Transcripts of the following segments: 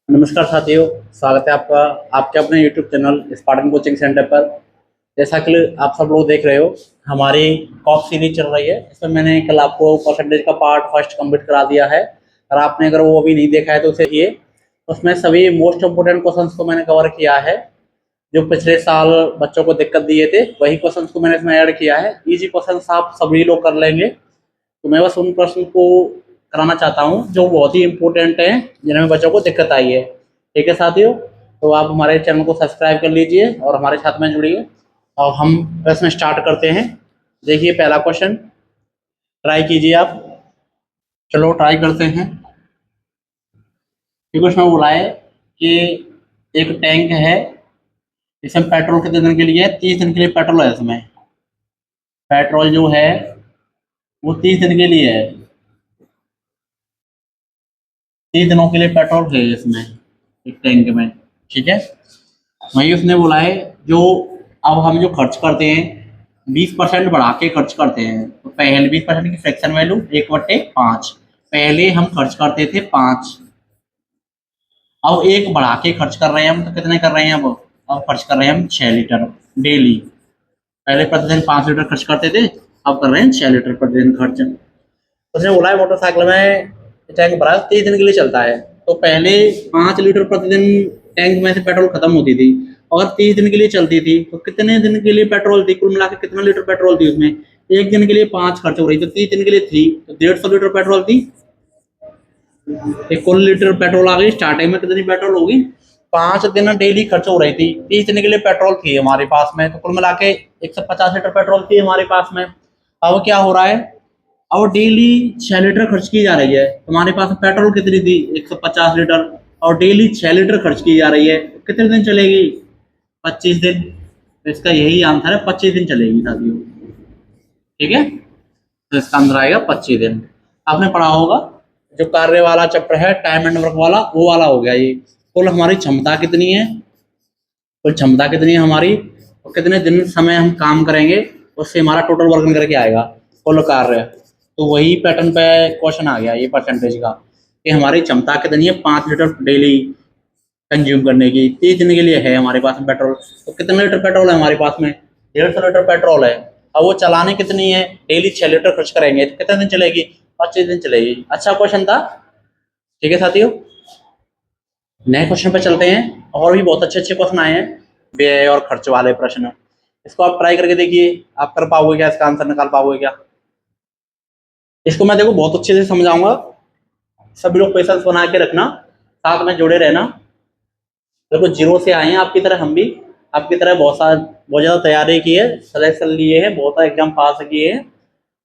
नमस्कार साथियों, स्वागत है आपका आपके अपने YouTube channel Spartan coaching centre पर। जैसा कि आप सब लोग देख रहे हो, हमारी कॉप सीरीज चल रही है। इसमें मैंने कल आपको परसेंटेज का पार्ट फर्स्ट कंप्लीट करा दिया है और आपने अगर वो अभी नहीं देखा है तो उसे देखिए। उसमें सभी मोस्ट इम्पोर्टेंट क्वेश्चंस को मैंने कवर किया है। जो पिछले साल बच्चों को दिक्कत दिए थे वही क्वेश्चंस को मैंने इसमें ऐड किया है। इजी क्वेश्चंस आप सभी लोग कर लेंगे, तो मैं बस उन प्रश्न को कराना चाहता हूँ जो बहुत ही इंपॉर्टेंट हैं, जिनमें बच्चों को दिक्कत आई है। ठीक है साथियों, तो आप हमारे चैनल को सब्सक्राइब कर लीजिए और हमारे साथ में जुड़िए और हम प्रश्न स्टार्ट करते हैं। देखिए पहला क्वेश्चन ट्राई कीजिए आप। चलो ट्राई करते हैं। ये क्वेश्चन बोला है कि एक टैंक है, इसमें पेट्रोल कितने दिन के लिए है? 30 दिन के लिए पेट्रोल है। इसमें पेट्रोल जो है वो 30 दिन के लिए है। 30 दिनों के लिए पेट्रोल है इसमें एक टैंक में। ठीक है, वही उसने बोला है जो अब हम जो खर्च करते हैं 20% बढ़ा के खर्च करते हैं। तो पहले 20% की फ्रैक्शन वैल्यू 1/5। पहले हम खर्च करते थे 5, अब 1 बढ़ा के खर्च कर रहे हैं हम। तो कितने कर रहे हैं अब खर्च कर रहे हैं हम 6 लीटर डेली। पहले प्रतिदिन 5 लीटर खर्च करते थे, अब कर रहे हैं 6 लीटर प्रतिदिन खर्च। उसने बोला है मोटरसाइकिल में टैंक भरा 30 दिन के लिए चलता है। तो पहले 5 लीटर प्रतिदिन टैंक में से पेट्रोल खत्म होती थी और 30 दिन के लिए चलती थी। तो कितने दिन के लिए पेट्रोल थी? कुल मिला के कितना लीटर पेट्रोल थी उसमें? एक दिन के लिए 5 खर्च हो रही, तो 30 दिन के लिए थी, तो 150 लीटर पेट्रोल थी। एक कुल लीटर पेट्रोल आ गई। स्टार्टिंग में कितनी पेट्रोल होगी? 5 दिन डेली खर्च हो रही थी, 30 दिन के लिए पेट्रोल थी हमारे पास में। तो कुल मिला के 150 लीटर पेट्रोल थी हमारे पास में। अब क्या हो रहा है? और डेली 6 लीटर खर्च की जा रही है। तुम्हारे पास पेट्रोल कितनी थी? 150 लीटर, और डेली 6 लीटर खर्च की जा रही है। कितने दिन चलेगी? 25 दिन। तो इसका यही आंसर है, 25 दिन चलेगी साथियों। ठीक है, तो इसका आंसर आएगा 25 दिन। आपने पढ़ा होगा जो कार्य वाला चैप्टर है, टाइम एंड वर्क वाला, वो वाला हो गया ये। कुल हमारी क्षमता कितनी है, कुल क्षमता कितनी है हमारी, और कितने दिन समय हम काम करेंगे, उससे हमारा टोटल वर्क निकल के आएगा कुल कार्य। तो वही पैटर्न पे क्वेश्चन आ गया ये परसेंटेज का, कि हमारी क्षमता कितनी है 5 लीटर डेली कंज्यूम करने की। 30 दिन के लिए है हमारे पास में पेट्रोल। तो कितने लीटर पेट्रोल है हमारे पास में? 150 लीटर पेट्रोल है। अब वो चलाने कितनी है? डेली 6 लीटर खर्च करेंगे तो कितने दिन चलेगी? 25 दिन चलेगी। अच्छा क्वेश्चन था। ठीक है साथियों, नए क्वेश्चन पे चलते हैं। और भी बहुत अच्छे अच्छे क्वेश्चन आए हैं व्यय और खर्च वाले प्रश्न। इसको आप ट्राई करके देखिए, आप कर पाओगे क्या? इसका आंसर निकाल पाओगे क्या? इसको मैं देखो बहुत अच्छे से समझाऊंगा, सभी लोग पेशेंस बना के रखना, साथ में जुड़े रहना। देखो जीरो से आए हैं आपकी तरह, हम भी आपकी तरह बहुत ज़्यादा तैयारी की है, सिलेक्शन लिए हैं, बहुत सारे एग्जाम पास किए हैं,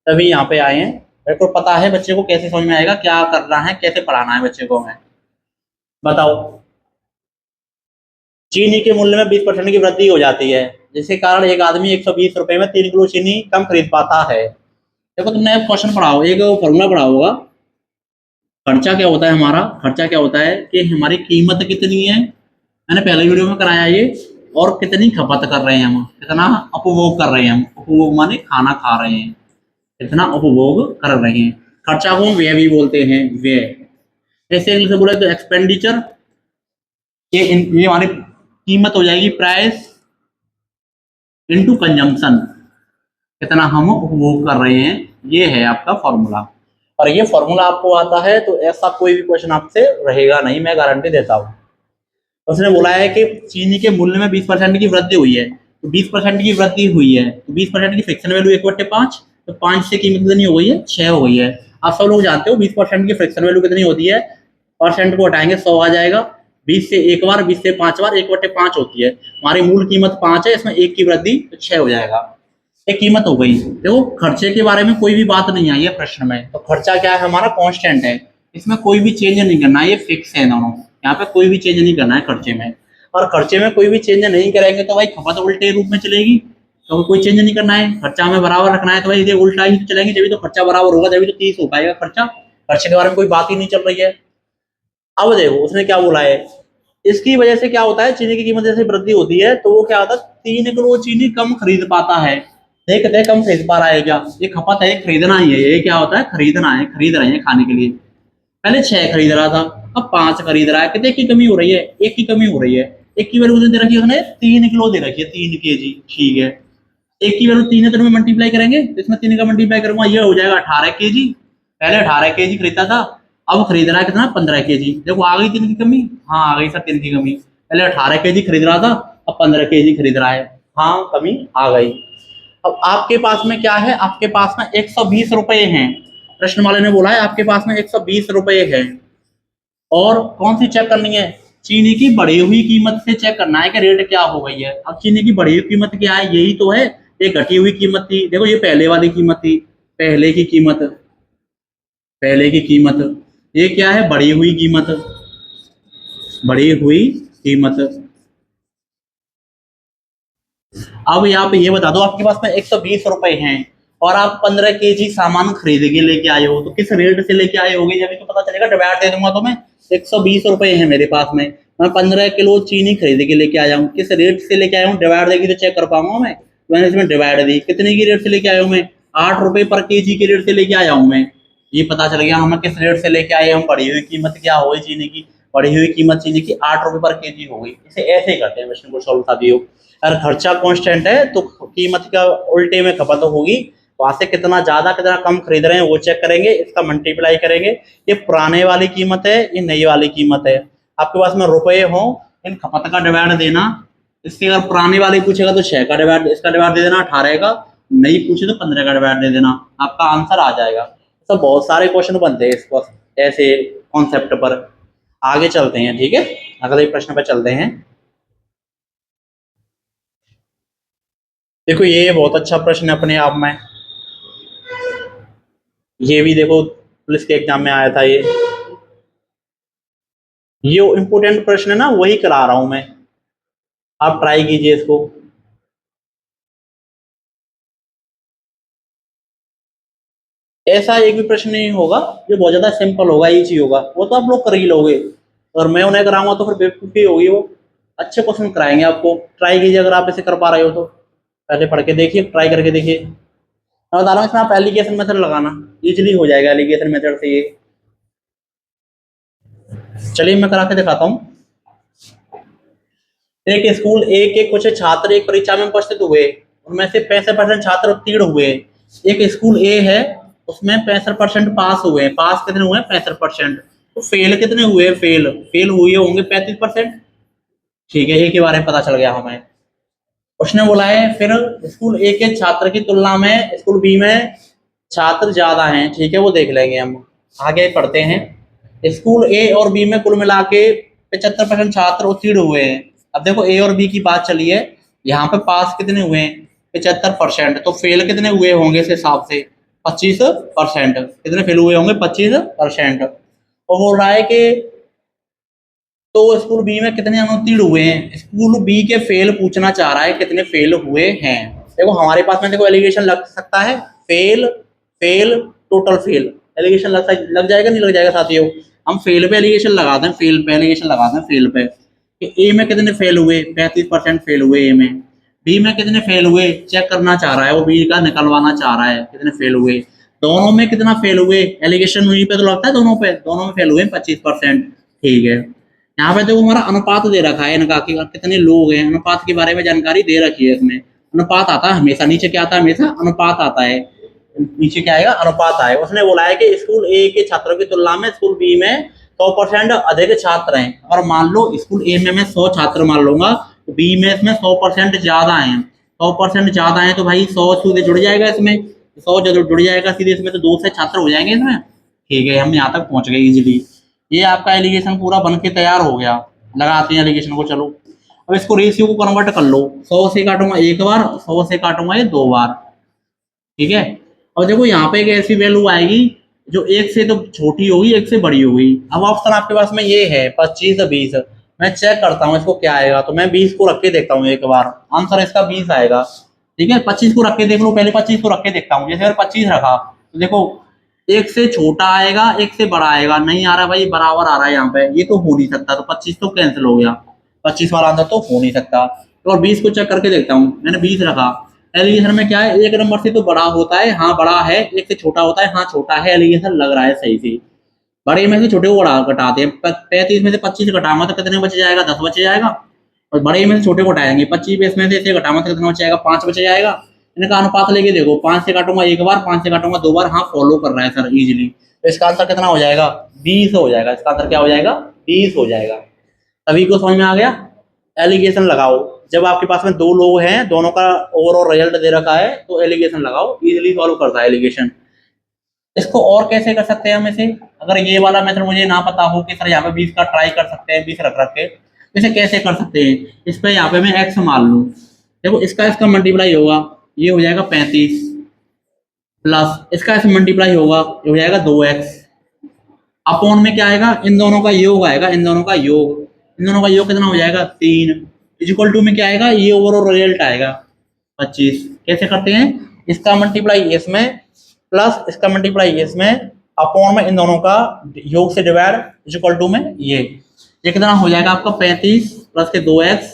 तभी यहाँ पे आए हैं। मेरे को पता है बच्चे को कैसे समझ में आएगा, क्या करना है, कैसे पढ़ाना है बच्चे को। मैं बताओ, चीनी के मूल्य में 20% की वृद्धि हो जाती है, जिसके कारण एक आदमी 120 रुपए में 3 किलो चीनी कम खरीद पाता है। देखो तुमने क्वेश्चन पढ़ाओ, एक फॉर्मूला पढ़ा होगा। खर्चा क्या होता है हमारा? खर्चा क्या होता है कि हमारी कीमत कितनी है, मैंने पहले वीडियो में कराया ये, और कितनी खपत कर रहे हैं हम, कितना उपभोग कर रहे हैं हम। उपभोग माने खाना खा रहे हैं, कितना उपभोग कर रहे हैं। खर्चा को व्यय भी बोलते हैं, व्यय। जैसे इंग्लिश में बोले तो एक्सपेंडिचर, ये हमारी कीमत हो जाएगी, प्राइस इनटू कंजम्पशन, कितना हम उपभोग कर रहे हैं। ये है आपका फॉर्मूला। और ये फॉर्मूला आपको आता है तो ऐसा कोई भी क्वेश्चन आपसे रहेगा नहीं, मैं गारंटी देता हूँ। उसने बोला है कि चीनी के मूल्य में 20% की वृद्धि हुई है। तो 20% की वृद्धि हुई है तो 20% की फ्रैक्शन वैल्यू 1/5, तो 5 से कीमत कितनी हो गई है? 6 हो गई है। आप सब लोग जानते हो 20% की फ्रैक्शन वैल्यू कितनी होती है? परसेंट को हटाएंगे 100 आ जाएगा। 20 से एक बार, 20 से 5 बार 1/5 होती है। हमारी मूल कीमत 5 है, इसमें 1 की वृद्धि तो 6 हो जाएगा। एक कीमत हो गई। देखो खर्चे के बारे में कोई भी बात नहीं आई है प्रश्न में। तो खर्चा क्या है हमारा? कांस्टेंट है, इसमें कोई भी चेंज नहीं करना है, ये फिक्स है दोनों। यहाँ पे कोई भी चेंज नहीं करना है खर्चे में। और खर्चे में कोई भी चेंज नहीं करेंगे तो भाई खपत उल्टे रूप में चलेगी। तो कोई चेंज नहीं करना है, खर्चा में बराबर रखना है, तो भाई ये उल्टा ही चलेंगे। जब तो खर्चा बराबर होगा जब तो 30 हो पाएगा खर्चा। खर्चे के बारे में कोई बात ही नहीं चल रही है। अब देखो उसने क्या बोला है, इसकी वजह से क्या होता है, चीनी की कीमत जैसे वृद्धि होती है तो वो क्या होता है, 3 किलो चीनी कम खरीद पाता है। देखते हैं कम खरीद पा रहा है क्या? ये खपत है, खरीदना ही है। ये क्या होता है? खरीदना है, खरीद रहे हैं खाने के लिए। पहले 6 खरीद रहा था, अब 5 खरीद रहा है, कितने की कमी हो रही है, 1 की कमी हो रही है। 1 की वैल्यू दे रखी है उसने 3 किलो दे रखी है, 3 kg, ठीक है। 1 की वैल्यू 3 है तो मैं मल्टीप्लाई करेंगे तो इसमें 3 का मल्टीप्लाई करूंगा, ये हो जाएगा 18 kg। पहले 18 kg खरीदा था, अब खरीद रहा है कितना, 15 kg। देखो आ गई 3 की कमी, हाँ आ गई सर 3 की कमी। पहले 18 kg खरीद रहा था, अब 15 kg खरीद रहा है, हाँ कमी आ गई। अब आपके पास में क्या है, आपके पास में 120 रुपए हैं। प्रश्न वाले ने बोला है आपके पास में 120 रुपए है, और कौन सी चेक करनी है, चीनी की बढ़ी हुई कीमत से चेक करना है कि रेट क्या हो गई है। अब चीनी की बढ़ी हुई कीमत क्या है, यही तो है, ये घटी हुई कीमत थी, देखो ये पहले वाली कीमत थी, पहले की कीमत, पहले की कीमत, ये क्या है, बढ़ी हुई कीमत, बढ़ी हुई कीमत। अब यहाँ पे ये बता दो, आपके पास में 120 रुपए हैं और आप 15 kg सामान खरीद के लेके आए हो, तो किस रेट से लेके आए होगे जब तो पता चलेगा, डिवाइड दे दूंगा तो मैं। 120 रुपए है मेरे पास में, मैं 15 किलो चीनी खरीद के लेके आया हूँ, किस रेट से लेके आया हूँ, डिवाइड देगी तो चेक कर पाऊंगा मैं। मैंने इसमें डिवाइड दी, कितने की रेट से लेके आया हूँ मैं, 8 रुपए पर केजी के रेट से लेके आया हूँ मैं। ये पता चल गया हमें किस रेट से लेके आए हम, बढ़ी हुई कीमत क्या हो गई चीनी की, बढ़ी हुई कीमत चीनी की 8 रुपए पर केजी हो गई। इसे ऐसे ही करते हैं क्वेश्चन को सॉल्व, साथियों। अगर खर्चा कांस्टेंट है तो कीमत का उल्टे में खपत होगी, वहां से कितना ज्यादा कितना कम खरीद रहे हैं वो चेक करेंगे, इसका मल्टीप्लाई करेंगे। ये पुराने वाली कीमत है, ये नई वाली कीमत है। आपके पास में रुपए हो, इन खपत का डिवाइड देना, इसके अगर पुराने वाले पूछेगा तो 6 का डिवाइड, इसका डिवाइड दे देना 18 का, नई पूछे तो 15 का डिवाइड दे देना, आपका आंसर आ जाएगा। तो बहुत सारे क्वेश्चन बनते हैं इस पर ऐसे कॉन्सेप्ट पर। आगे चलते हैं, ठीक है, अगले प्रश्न पर चलते हैं। देखो ये बहुत अच्छा प्रश्न है अपने आप में, ये भी देखो पुलिस के एग्जाम में आया था ये इंपोर्टेंट प्रश्न है ना, वही करा रहा हूं मैं, आप ट्राई कीजिए इसको। ऐसा एक भी प्रश्न नहीं होगा जो बहुत ज्यादा सिंपल होगा, इजी होगा, वो तो आप लोग कर ही लोगे, और मैं उन्हें कराऊंगा तो फिर बेवकूफी होगी वो। अच्छे क्वेश्चन कराएंगे आपको, ट्राई कीजिए अगर आप इसे कर पा रहे हो तो, पहले पढ़ के देखिए, ट्राई करके देखिए। मैं बता रहा हूँ इसमें आप एलिगेशन मेथड लगाना, इजिली हो जाएगा एलिगेशन मेथड से ये। चलिए मैं करा के दिखाता हूँ। एक स्कूल ए के कुछ छात्र एक परीक्षा में उपस्थित हुए, उनमें से 65% छात्र उत्तीर्ण हुए। एक स्कूल ए है, उसमें 65% पास हुए, पास कितने हुए, 65%। तो फेल कितने हुए, फेल फेल हुए होंगे 35%, ठीक है, ए के बारे में पता चल गया हमें। उसने बोला है फिर स्कूल ए के छात्र की तुलना में स्कूल बी में छात्र ज्यादा हैं, ठीक है, वो देख लेंगे हम। आगे पढ़ते हैं, स्कूल ए और बी में कुल मिला के 75% छात्र उत्तीर्ण हुए हैं। अब देखो ए और बी की बात चली है, यहाँ पे पास कितने हुए हैं, 75%, तो फेल कितने हुए होंगे इस हिसाब से, 25%, कितने फेल हुए होंगे, 25%। और बोल रहा है कि तो स्कूल बी में कितने अनुत्तीर्ण हुए हैं, स्कूल बी के फेल पूछना चाह रहा है कितने फेल हुए हैं। देखो हमारे पास में देखो एलिगेशन लग सकता है, fail fail total fail, allegation लग जाएगा नहीं लग जाएगा साथियों। हम फेल पे एलिगेशन लगाते हैं, फेल पे एलिगेशन लगाते हैं, फेल पे कि ए में कितने फेल हुए, 35% फेल हुए ए में। बी में कितने फेल हुए चेक करना चाह रहा है, वो बी का निकलवाना चाह रहा है कितने फेल हुए। दोनों में कितना फेल हुए, एलिगेशन वहीं पे तो लगता है, दोनों में फेल हुए 25%, ठीक है। यहाँ पे देखो हमारा अनुपात दे रखा है इनका कि कितने लोग हैं, अनुपात के बारे में जानकारी दे रखी है इसमें। अनुपात आता है हमेशा, नीचे क्या आता है, हमेशा अनुपात आता है, नीचे क्या आएगा, अनुपात आएगा। उसने बोला है कि स्कूल ए के छात्रों की तुलना में स्कूल बी में 100% अधिक छात्र हैं। और मान लो स्कूल ए में मैं 100 छात्र मान लूंगा, तो बी में इसमें 100% ज्यादा है, 100% ज्यादा है, तो भाई 100 सीधे जुड़ जाएगा इसमें, 100 जब जुड़ जाएगा सीधे इसमें तो 2 से छात्र हो जाएंगे इसमें, ठीक है, हम यहाँ तक पहुंच गए इजिली। ये आपका एलिगेशन पूरा बन के तैयार हो गया, लगाते हैं एलिगेशन को, चलो। अब इसको रेशियो को कन्वर्ट कर लो, 100 से काटूंगा एक बार, 100 से काटूंगा ये 2 बार, ठीक है। और देखो यहाँ पे एक ऐसी वैल्यू आएगी जो एक से तो छोटी होगी, एक से बड़ी होगी। अब ऑप्शन आपके पास में ये है 25 20, मैं चेक करता हूँ इसको क्या आएगा, तो मैं 20 को रख के देखता हूँ एक बार, आंसर इसका 20 आएगा, ठीक है। 25 को रख के देख लो, पहले 25 को रख के देखता हूँ, जैसे अगर 25 रखा तो देखो एक से छोटा आएगा एक से बड़ा आएगा, नहीं आ रहा भाई, बराबर आ रहा है यहाँ पे, ये तो हो नहीं सकता, तो 25 तो कैंसिल हो गया, 25 वाला आंसर तो हो नहीं सकता। तो और 20 को चेक करके देखता हूँ, मैंने 20 रखा, एलिगेशन में क्या है, एक नंबर से तो बड़ा होता है, हाँ बड़ा है, एक से छोटा होता है, हाँ छोटा है, एलिगेशन लग रहा है सही से। बड़े में से छोटे को घटाते हैं। 35 में से 25 घटाऊंगा तो कितने बच जाएगा, 10 बच जाएगा। और बड़े में से छोटे को घटाएंगे, 25 में से इसे घटाऊंगा तो कितना बच जाएगा, 5 बच जाएगा। इनका अनुपात लेके देखो, 5 से काटूंगा एक बार, 5 से काटूंगा 2 बार। हाँ, फॉलो कर रहा है सर इजीली। तो इसका आंसर कितना हो जाएगा, 20 हो जाएगा। इसका आंसर क्या हो जाएगा, 20 हो जाएगा। सभी को समझ में आ गया। एलिगेशन लगाओ। जब आपके पास में दो लोग हैं, दोनों का ओवरऑल रिजल्ट दे रखा है, तो एलिगेशन लगाओ, इजीली सॉल्व करता है एलिगेशन। इसको और कैसे कर सकते हैं हम इसे, अगर ये वाला मेथड मुझे ना पता हो कि सर यहाँ पे 20 का ट्राई कर सकते हैं, 20 रख रख के, इसे कैसे कर सकते हैं। इस पे यहाँ पे मैं x मान लूँ। देखो, इसका इसका मल्टीप्लाई होगा, ये हो जाएगा 35, प्लस इसका ऐसे मल्टीप्लाई होगा, ये हो जाएगा 2x, अपॉन में क्या आएगा, इन दोनों का योग आएगा, इन दोनों का योग, इन दोनों का योग कितना हो जाएगा, 3, इक्वल टू में क्या आएगा, ये ओवरऑल रिजल्ट आएगा 25। कैसे करते हैं, इसका मल्टीप्लाई इसमें, प्लस इसका मल्टीप्लाई इसमें, अपॉन में इन दोनों का योग से डिवाइड, इक्वल टू में ये कितना हो जाएगा आपका 35 प्लस के 2x,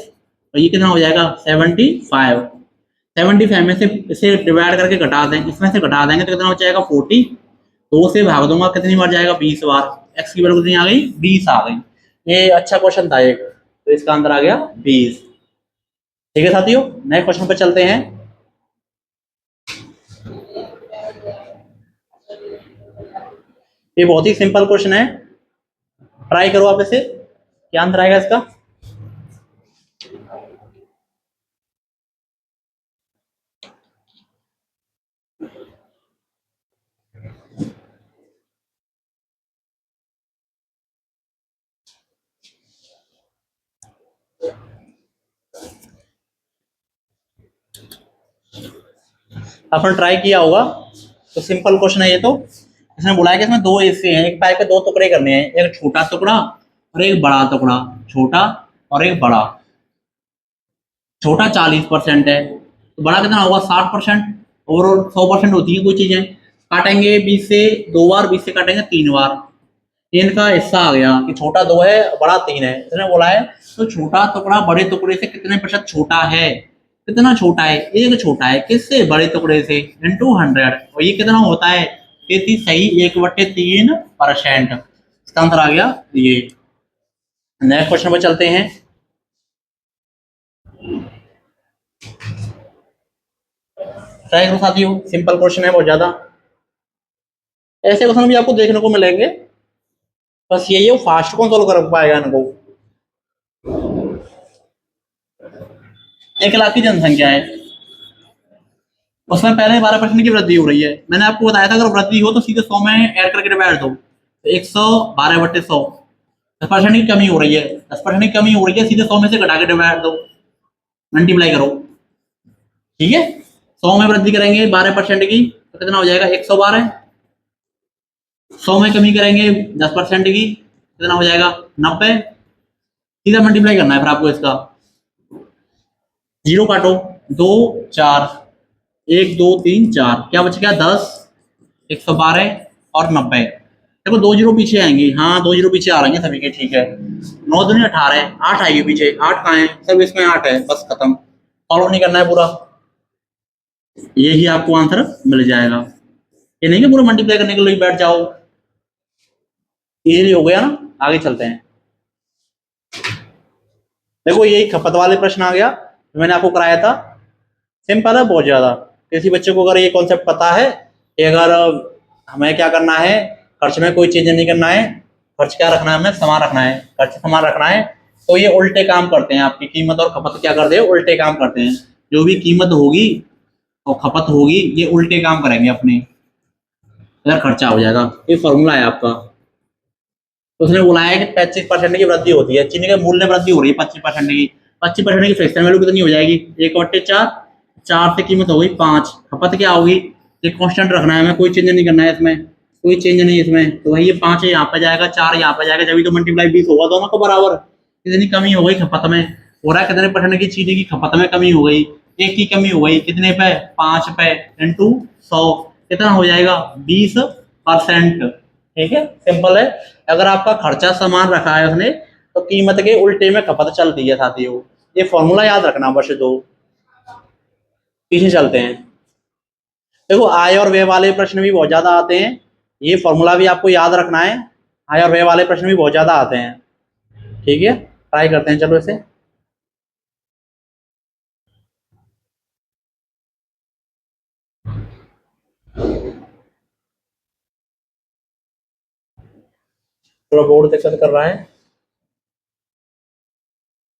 और ये कितना हो जाएगा 75। 75 में से इसे डिवाइड करके घटा देंगे, इसमें से घटा देंगे तो कितना हो जाएगा 40। 2 से भाग दूंगा कितनी बार जाएगा, 20 बार। x की वैल्यू कितनी आ गई, 20 आ गई। ये अच्छा क्वेश्चन था एक, तो इसका आंसर आ गया 20। ठीक है साथियों, नए क्वेश्चन पे चलते हैं। ये बहुत ही सिंपल क्वेश्चन है, ट्राई करो आप इसे। क्या आंसर आएगा इसका, आपने ट्राई किया होगा। तो सिंपल क्वेश्चन है ये। तो इसने बोला है कि इसमें दो हिस्से हैं, एक पाइप के दो टुकड़े करने हैं, एक छोटा टुकड़ा और एक बड़ा टुकड़ा। छोटा और एक बड़ा। छोटा 40% है, तो बड़ा कितना होगा 60%। और 100% होती है कोई चीजें। काटेंगे 20 से 2 बार, 20 से काटेंगे 3 बार। इनका हिस्सा आ गया कि छोटा 2 है, बड़ा 3 है। इसने बोला है तो छोटा टुकड़ा बड़े टुकड़े से कितने प्रतिशत छोटा है। कितना छोटा है, एक छोटा है किससे, बड़े टुकड़े से, इंटू 100। और ये कितना होता है, 33 सही 1/3%। इसका आंसर आ गया ये। नेक्स्ट क्वेश्चन पर चलते हैं। ट्राई करो साथियों, सिंपल क्वेश्चन है बहुत ज्यादा। ऐसे क्वेश्चन भी आपको देखने को मिलेंगे, बस यही है फास्ट कौन सोल्व कर पाएगा इनको। 1 लाख की जनसंख्या है, उसमें पहले 12% की वृद्धि हो रही है। मैंने आपको बताया था अगर वृद्धि हो तो सीधे 100 में ऐड करके डिवाइड दो, तो 112/100। 10% की कमी हो रही है, 10% की कमी हो रही है, सीधे 100 में से घटा के डिवाइड दो, मल्टीप्लाई करो। ठीक है, 100 में वृद्धि करेंगे 12% की तो कितना हो जाएगा 112। 100 में कमी करेंगे 10% की, कितना हो जाएगा 90। सीधा मल्टीप्लाई करना है फिर आपको इसका। 0 काटो, 2 4, 1 2 3 4, क्या बच गया 10, 112 और 90। देखो 2 जीरो पीछे आएंगे, हाँ 2 जीरो पीछे आ रहे हैं सभी के। ठीक है, 9 दूनी 18, 8 आएगी पीछे, 8 कहाँ है, सब इसमें 8 है, बस खत्म। फॉलो नहीं करना है पूरा, यही आपको आंसर मिल जाएगा। ये नहीं कि पूरा मल्टीप्लाई करने के लिए बैठ जाओ। इजीली हो गया ना, आगे चलते हैं। देखो यही खपत वाले प्रश्न आ गया जो मैंने आपको कराया था। सिंपल है बहुत ज्यादा। किसी बच्चे को अगर ये कॉन्सेप्ट पता है कि अगर हमें क्या करना है, खर्च में कोई चीज नहीं करना है, खर्च क्या रखना है, हमें सामान रखना है, खर्च सामान रखना है, तो ये उल्टे काम करते हैं। आपकी कीमत और खपत क्या करते हैं, उल्टे काम करते हैं। जो भी कीमत होगी और खपत होगी, ये उल्टे काम करेंगे अपने, अगर खर्चा हो जाएगा। ये फॉर्मूला है आपका। तो उसने बोला है कि 25% की वृद्धि होती है, चीनी के मूल्य में वृद्धि हो रही है 25% की। 25% की फ्रैक्शन वैल्यू कितनी हो जाएगी, 1/4। 4 से कीमत हो गई 5, खपत क्या होगी, ये कांस्टेंट रखना है हमें, कोई चेंज नहीं करना है इसमें, कोई चेंज नहीं इसमें। तो भाई ये 5 है यहाँ पे जाएगा, 4 यहाँ पे जाएगा, जब तो मल्टीप्लाई 20 होगा दोनों को बराबर। कितनी कमी हो गई खपत में, हो रहा है कितने परसेंट की चीनी की खपत में कमी हो गई, एक की कमी हो गई कितने पे, 5 पे, इंटू 100 कितना हो जाएगा 20%। ठीक है, सिंपल है। अगर आपका खर्चा सामान रखा है उसने, तो कीमत के उल्टे में खपत चलती है साथियों। ये फॉर्मूला याद रखना बस। दो पीछे चलते हैं। देखो आय और व्यय वाले प्रश्न भी बहुत ज्यादा आते हैं, ये फॉर्मूला भी आपको याद रखना है। हाँ यार, वे वाले प्रश्न भी बहुत ज़्यादा आते हैं। ठीक है, ट्राई करते हैं, चलो इसे। थोड़ा बोर्ड दिक्कत कर रहा है,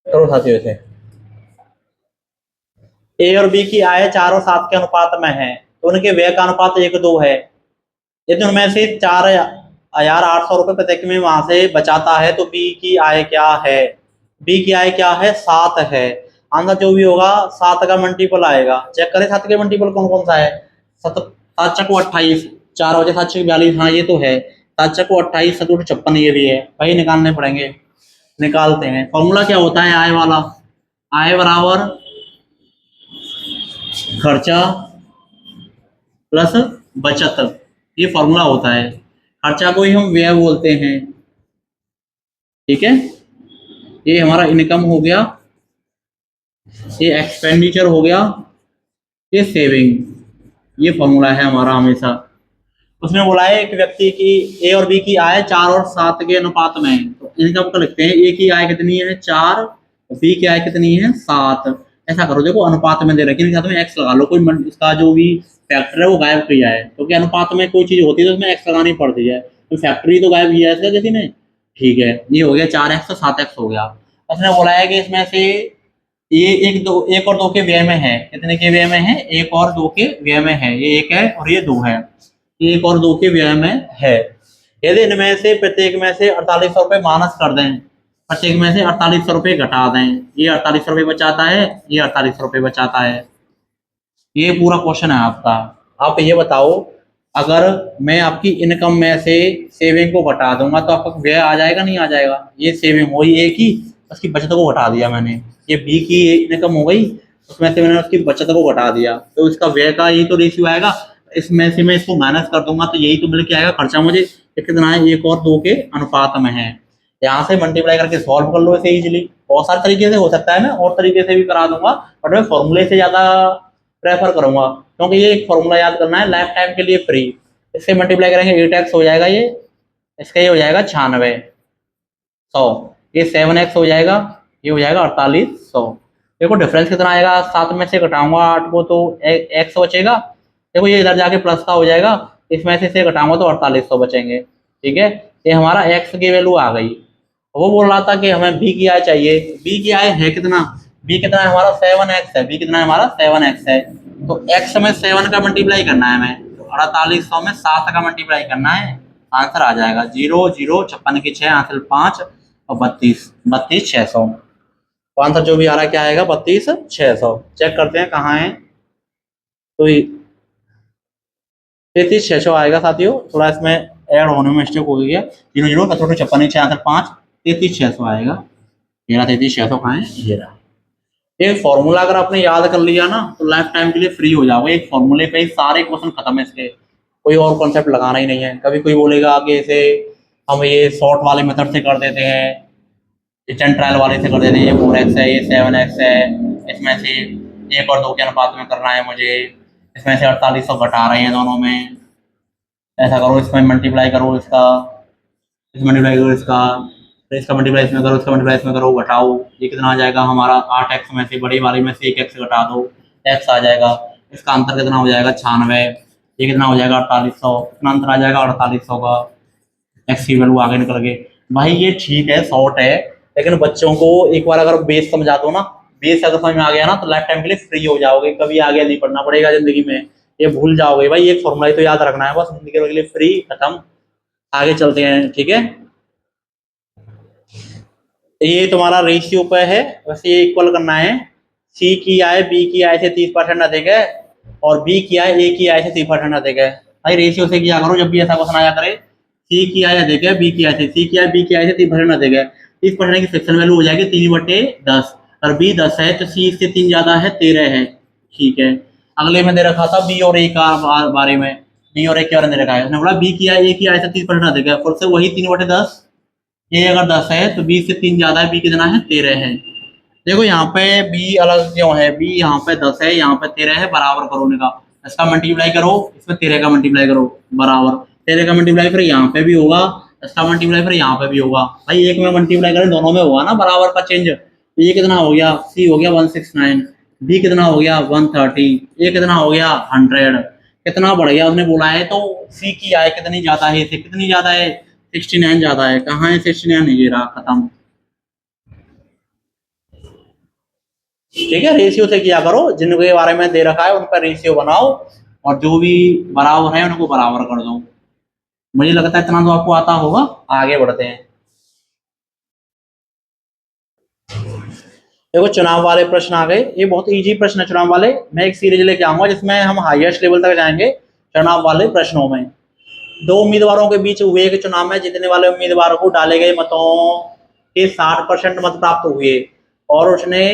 करो साथियों इसे। ए और बी की आय 4 और 7 के अनुपात में है, तो उनके व्यय का अनुपात 1:2 है। यदि उनमें से 4,800 रुपये प्रत्येक में वहां से बचाता है, तो बी की आय क्या है? बी की आय क्या है? 7 है। आंसर जो भी होगा 7 का मल्टीपल आएगा। चेक करें 7 के मल्टीपल कौन कौन सा है। 7 चक्को 28, 4 बजे 7 42, हाँ ये तो है। 7 चक्को 28, 7 56, ये भी है भाई, निकालने पड़ेंगे। निकालते हैं। फॉर्मूला क्या होता है आय वाला? आय बराबर खर्चा प्लस बचत, ये फॉर्मूला होता है। खर्चा को ही हम व्यय बोलते हैं। ठीक है, ये हमारा इनकम हो गया, ये एक्सपेंडिचर हो गया, ये सेविंग। ये फॉर्मूला है हमारा हमेशा। उसने बोला है एक व्यक्ति की ए और बी की आय 4 और 7 के अनुपात में है, तो इनकम को लिखते हैं। ए की आय कितनी है? 4, बी की आय कितनी है? 7। ऐसा करो, देखो अनुपात में दे रखे हैं, साथ में एक्स लगा लो, कोई इसका जो भी फैक्टर है वो गायब किया है, क्योंकि अनुपात में कोई चीज होती है तो उसमें एक्स लगानी पड़ती है, तो फैक्ट्री तो गायब किया है इसका किसी ने। ठीक है, ये हो गया 4x तो 7x हो गया। उसने बोला है कि इसमें से ये एक और दो के व्यय में है। कितने के व्यय में है? 1 और 2 के व्यय में है। ये 1 है और ये 2 है, 1 और 2 के व्यय में है। यदि इनमें से प्रत्येक में से 4800 रुपये माइनस कर दें, प्रत्येक में से 4800 रुपये घटा दें, ये 4800 रुपये बचाता है, ये 4800 रुपये बचाता है। ये पूरा क्वेश्चन है आपका। आप ये बताओ, अगर मैं आपकी इनकम में से सेविंग को घटा दूंगा तो आपका व्यय आ जाएगा नहीं आ जाएगा? ये सेविंग हुई एक ही, उसकी बचत को घटा दिया मैंने। ये बी की इनकम हो गई, उसमें से मैंने उसकी बचत को घटा दिया, तो इसका व्यय का यही तो रेशियो आएगा। इसमें से मैं इसको माइनस कर दूंगा तो यही तो मिल के आएगा खर्चा मुझे। ये कितना है? 1 और 2 के अनुपात में है। यहाँ से मल्टीप्लाई करके सॉल्व कर लो इसे इजीली। बहुत सारे तरीके से हो सकता है, मैं और तरीके से भी करा दूंगा, बट मैं फॉर्मूले से ज्यादा प्रेफर करूंगा, क्योंकि ये एक फॉर्मूला याद करना है, लाइफ टाइम के लिए फ्री। इससे मल्टीप्लाई करेंगे 8x हो जाएगा, ये इसका ये हो जाएगा 9600, ये 7x हो जाएगा, ये हो जाएगा 4800। देखो डिफरेंस कितना आएगा, 7 में से घटाऊंगा 8 को तो x बचेगा। देखो ये इधर जाके प्लस का हो जाएगा, इसमें से घटाऊंगा तो 4800 बचेंगे। ठीक है, ये हमारा x की वैल्यू आ गई। वो बोल रहा था कि हमें b की आय चाहिए। b की आय है कितना? b कितना है हमारा? 7x है। b कितना है हमारा? 7x है। तो x में 7 का मल्टीप्लाई करना है हमें, तो 4800 में 7 का मल्टीप्लाई करना है, आंसर आ जाएगा 0 0 56 की 6 आंसर 5 और 32 तो आंसर जो भी आ रहा है क्या आएगा? 32,600। चेक करते हैं कहाँ है, तो 33,600 आएगा साथियों। थोड़ा इसमें ऐड होने में मिस्टेक हो गई है, 0 0 56 56 6 आंसर 5, 33,600 आएगा। ये रहा 33,600 कहाँ है? ये रहा। एक फॉर्मूला अगर आपने याद कर लिया ना तो लाइफ टाइम के लिए फ्री हो जाओगे। एक फॉर्मूले पे ही सारे क्वेश्चन खत्म है इसके, कोई और कॉन्सेप्ट लगाना ही नहीं है। कभी कोई बोलेगा कि इसे हम ये शॉर्ट वाले मेथड से कर देते हैं, किचन ट्रायल वाले से कर देते हैं, ये 4x है, ये 7x है, इसमें से 1 और 2 के अनुपात में करना है मुझे, इसमें से 4800 घटा रहे हैं दोनों में, ऐसा करो, इसमें मल्टीप्लाई करो, इसका इसमें मल्टीप्लाई करो, इसका तो इसका मल्टीप्लाई इसमें करो, इसका मल्टीप्लाई इसमें करो, घटाओ, ये कितना आ जाएगा हमारा? 8x में से बड़ी वाली में से 1x घटा दो, x आ जाएगा। इसका अंतर कितना हो जाएगा? 96। ये कितना हो जाएगा? 4800। कितना अंतर आ जाएगा? 4800 का। x की वैल्यू आगे निकल गई। भाई ये ठीक है, शॉर्ट है, लेकिन बच्चों को एक बार अगर बेस समझा दो ना, बेस अगर समझ में आ गया ना तो लाइफ टाइम के लिए फ्री हो जाओगे, कभी आगे नहीं पढ़ना पड़ेगा जिंदगी में, ये भूल जाओगे। भाई एक फॉर्मूला तो याद रखना है बस, जिंदगी के लिए फ्री, खत्म। आगे चलते हैं। ठीक है, ये तुम्हारा रेशियो पे है, वैसे ये इक्वल करना है। सी की आय बी की आय से 30% अधिक है और बी की आय ए की आय से 30% अधिक है। भाई रेशियो से किया करो जब भी ऐसा क्वेश्चन आया करे। सी की आय अधिक है बी की आय से, सी की आय बी की आय से 30% अधिक है। 30% की फ्रैक्शन वैल्यू हो जाएगी 3/10, और बी 10 है तो सी इससे 3 ज्यादा है, 13 है। ठीक है, अगले में दे रखा था बी और ए का बारे में, बी और ए के बारे में दे रखा है। उसने बोला बी की आय ए की आय से 30% अधिक है, फिर से वही 3/10, ए अगर 10 है तो बी से 3 ज्यादा है, बी कितना है? 13 है। देखो यहाँ पे बी अलग क्यों है, बी यहाँ पे 10 है, यहाँ पे 13 है, बराबर करो उनका, इसका मल्टीप्लाई करो, इसमें 13 का मल्टीप्लाई करो, बराबर 13 का मल्टीप्लाई फिर यहाँ पे भी होगा, इसका मल्टीप्लाई फिर यहाँ पे भी होगा भाई, एक में मल्टीप्लाई करें दोनों में होगा ना बराबर का चेंज। तो ये कितना हो गया, सी हो गया 169, बी कितना हो गया 130, ए कितना हो गया 100। कितना बढ़ गया उसने बोला है, तो सी की आय कितनी ज्यादा है, इसे कितनी ज्यादा है 69 ज्यादा है। कहाँ है 69, नहीं रहा, खत्म। ठीक है, रेशियो से किया करो, जिनके बारे में दे रखा है उन पर रेशियो बनाओ और जो भी बराबर है उनको बराबर कर दो। मुझे लगता है इतना तो आपको आता होगा। आगे बढ़ते हैं। देखो चुनाव वाले प्रश्न आ गए, ये बहुत इजी प्रश्न है चुनाव वाले। मैं एक सीरीज लेके आऊंगा जिसमें हम हाईएस्ट लेवल तक जाएंगे चुनाव वाले प्रश्नों में। दो उम्मीदवारों के बीच हुए के चुनाव में जीतने वाले उम्मीदवार को डाले गए मतों के 60% मत प्राप्त हुए और उसने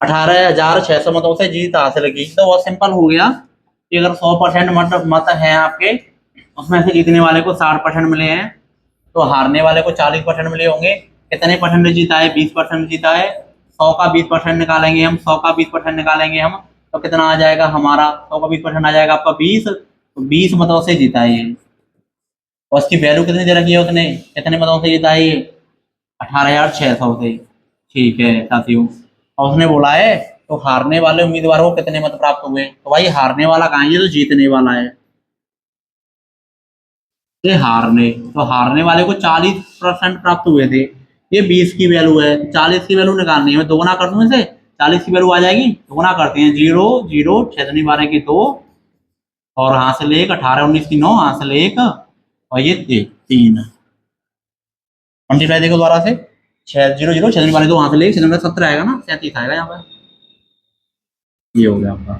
18,600 मतों से जीत हासिल की। तो बहुत सिंपल हो गया कि अगर 100% मत है आपके, उसमें से जीतने वाले को 60% मिले हैं, तो हारने वाले को 40% मिले होंगे। कितने परसेंट जीता है, 20% जीता है। 100 का 20% निकालेंगे हम, 100 का 20% निकालेंगे हम, तो कितना आ जाएगा हमारा, 100 का 20% आ जाएगा आपका 20। तो 20 मतों से जीता है ये। और उसकी वैल्यू कितनी दे रखी है उसने, कितने मतों से जीता है ये, 18,600 से। ठीक है साथियों, और उसने बोला है तो हारने वाले उम्मीदवार को कितने मत प्राप्त हुए, तो भाई हारने वाला कहाँ है, ये तो जीतने वाला है। ये हारने, तो हारने वाले को 40% प्राप्त हुए थे। ये 20 की वैल्यू है, 40 की वैल्यू निकालनी है। मैं दोगुना कर दूं इसे, 40 की वैल्यू आ जाएगी, दोगुना करते हैं, 0 0 6 12 की 2 और हासिल 1, 18 19 की 9 हासिल 1 और ये 3। मल्टीप्लाई देखो दोबारा से, 6 0 0 6 12 2 हासिल 1 6 17 आएगा ना, 37 आएगा यहाँ पर। ये हो गया आपका।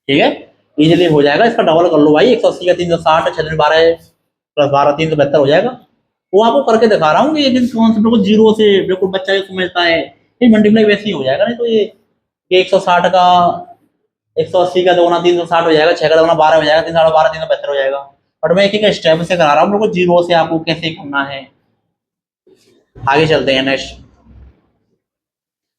ठीक है, इजीली हो जाएगा। इसका डबल कर लो भाई, 180 का 360 6 12 प्लस 12 372 हो जाएगा। वो आपको करके दिखा रहा हूँ कि लेकिन कॉन्सेप्ट को जीरो से बिल्कुल बच्चा ये समझता है, ये मल्टीप्लाई वैसे ही हो जाएगा। नहीं तो ये 160 का 180 का दोगुना 360 हो जाएगा, 6 का दोगुना 12 हो जाएगा, 3 12 372 हो जाएगा। बट मैं एक एक स्टेप से करा रहा हूँ, बिल्कुल जीरो से आपको कैसे करना है। आगे चलते हैं नेक्स्ट।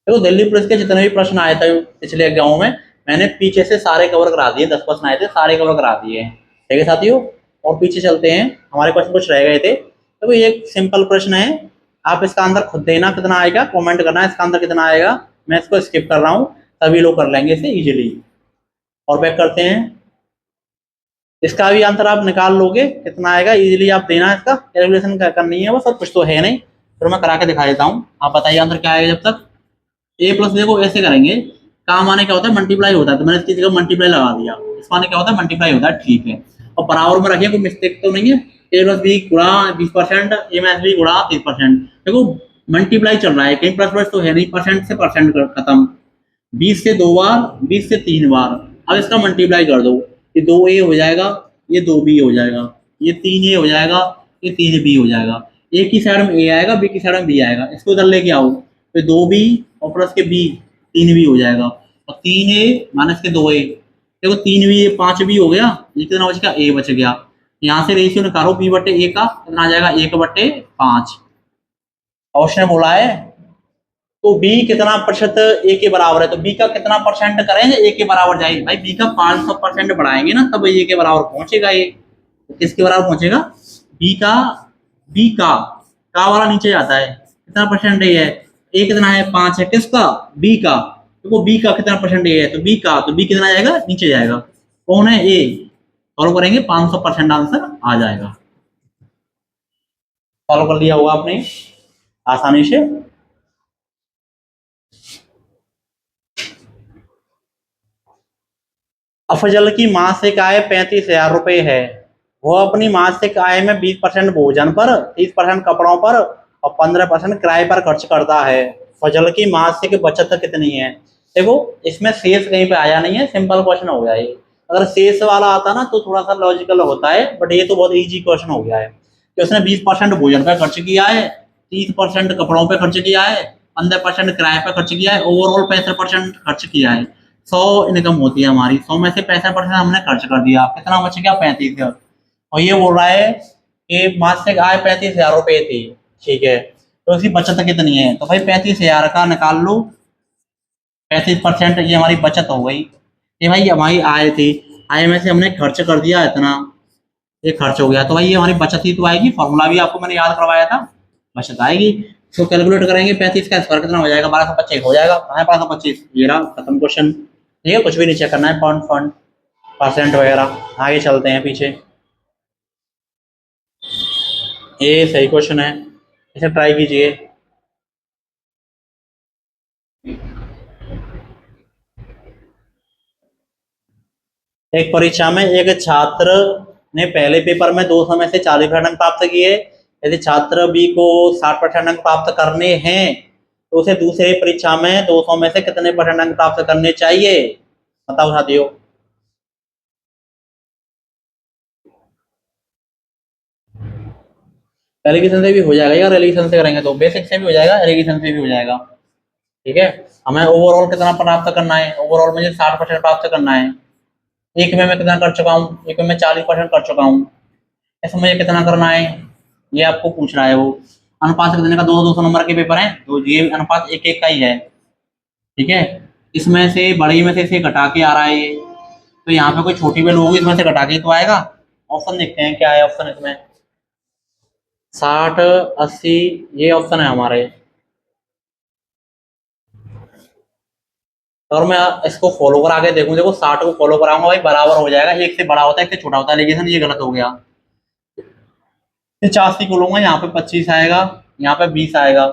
देखो दिल्ली पुलिस के जितने भी प्रश्न आए थे पिछले एग्जामों में, मैंने पीछे से सारे कवर करा दिए। 10 प्रश्न आए थे, सारे कवर करा दिए हैं। ठीक है साथियों, और पीछे चलते हैं, हमारे क्वेश्चन कुछ रह गए थे। तो ये एक सिंपल प्रश्न है, आप इसका आंसर खुद देना कितना आएगा, कमेंट करना इसका आंसर कितना आएगा। मैं इसको स्किप कर रहा हूँ, सभी लोग कर लेंगे इसे इजीली। और बैक करते हैं, इसका भी आंसर आप निकाल लोगे कितना आएगा, इजीली आप देना। इसका कैलकुलेशन करनी है बस, और कुछ तो है नहीं। फिर मैं करा के दिखा देता हूँ, आप बताइए आंसर क्या आएगा जब तक। ए प्लस देखो ऐसे करेंगे, काम आने क्या होता है, मल्टीप्लाई होता है, तो मैंने इसकी जगह मल्टीप्लाई लगा दिया। इसका आने क्या होता है, मल्टीप्लाई होता है। ठीक है, और बराबर में रखिए, कोई मिस्टेक तो नहीं है। ए प्लस बी गुणा 20%, ए माइनस बी गुणा 30%। देखो मल्टीप्लाई चल रहा है, कहीं प्लस प्लस तो है नहीं, परसेंट से परसेंट खत्म। 20 से 2 बार, 20 से 3 बार। अब इसका मल्टीप्लाई कर दो, ये 2a हो जाएगा, ये 2b हो जाएगा, ये 3a हो जाएगा, ये 3b हो जाएगा। एक की साइड में a आएगा, बी की साइड में b आएगा, इसको उधर लेके आओ, तो 2b और प्लस के b 3b हो जाएगा, और 3a माइनस के 2a। देखो 3b 5b हो गया, ये कितना बच गया, a बच गया। यहाँ से रेशियो निकालो b बटे a का, कितना आ जाएगा 1/5। और उसने बोला है तो b कितना प्रतिशत a के बराबर है, तो b का कितना परसेंट करेंगे a के बराबर जाए, भाई b का 500% बढ़ाएंगे ना तब a के बराबर पहुंचेगा। ये तो किसके बराबर पहुंचेगा, b का, b का वाला नीचे जाता है, कितना परसेंट है, a कितना है 5 है, किसका, b का। देखो b का कितना परसेंट है, तो b का, तो b कितना जाएगा, नीचे जाएगा। कौन है a, सॉल्व करेंगे 500% आंसर आ जाएगा। सॉल्व कर लिया होगा आपने आसानी से। अफजल की मासिक आय 35,000 रुपए है। वो अपनी मासिक आय में 20% भोजन पर, 30% कपड़ों पर और 15% किराए पर खर्च करता है। फजल की मासिक बचत कितनी है। देखो इसमें शेष कहीं पे आया नहीं है, सिंपल क्वेश्चन हो गया ये। अगर शेष वाला आता ना तो थोड़ा सा लॉजिकल होता है, बट ये तो बहुत इजी क्वेश्चन हो गया है कि उसने 20% भोजन पर खर्च किया है, 30% कपड़ों पर खर्च किया है, 15% किराए पर खर्च किया है, ओवरऑल 65% खर्च किया है। 100 इनकम होती है हमारी, 100 में से 65% हमने खर्च कर दिया, कितना बच गया 35,000। और ये बोल रहा है कि मासिक आय 35,000 रुपए थी। ठीक है, तो इसकी बचत कितनी है, तो भाई 35,000 का निकाल लो, 35% ये हमारी बचत हो गई। ये भाई हमारी आय थी, आय में से हमने खर्च कर दिया इतना, ये खर्च हो गया, तो भाई ये हमारी बचत ही तो आएगी, फॉर्मूला भी आपको मैंने याद करवाया था, बचत आएगी। तो कैलकुलेट करेंगे, 35 का स्क्वायर कितना हो जाएगा, 1225 हो जाएगा। कहाँ है 1225, ये रहा, खत्म क्वेश्चन। ठीक है, कुछ भी नहीं चेक करना है, पाउंड फंड परसेंट वगैरह। आगे चलते हैं पीछे, ये सही क्वेश्चन है, इसे ट्राई कीजिए। एक परीक्षा में एक छात्र ने पहले पेपर में 200 में से 40% अंक प्राप्त किए। यदि छात्र बी को 60% अंक प्राप्त करने हैं तो उसे दूसरे परीक्षा में 200 में से कितने परसेंट अंक प्राप्त करने चाहिए, बताओ साथियों। एलिगेशन से भी हो जाएगा यार, एलिगेशन से करेंगे तो बेसिक से भी हो जाएगा, एलिगेशन से भी हो जाएगा। ठीक है, हमें ओवरऑल कितना प्राप्त करना है, ओवरऑल मुझे 60% प्राप्त करना है। एक में मैं कितना कर चुका हूँ, एक में मैं 40% कर चुका हूँ, इसमें मुझे कितना करना है, ये आपको पूछ रहा है वो। अनुपात कितने का, 200-200 नंबर के पेपर हैं, तो ये अनुपात 1-1 का ही है। ठीक है, इसमें से बड़ी में से इसे घटा के आ रहा है ये, तो यहाँ पे कोई छोटी वैल्यू होगी, इसमें से घटा के तो आएगा। ऑप्शन देखते हैं क्या है ऑप्शन इसमें, 60, 80, ये ऑप्शन है हमारे। और मैं इसको फॉलो करा के देखूं, देखो 60 को फॉलो कराऊंगा भाई, बराबर हो जाएगा, एक से बड़ा होता है एक से छोटा होता है, लेकिन ये गलत हो गया। 85 को लूंगा, यहाँ पे 25 आएगा, यहाँ पे 20 आएगा,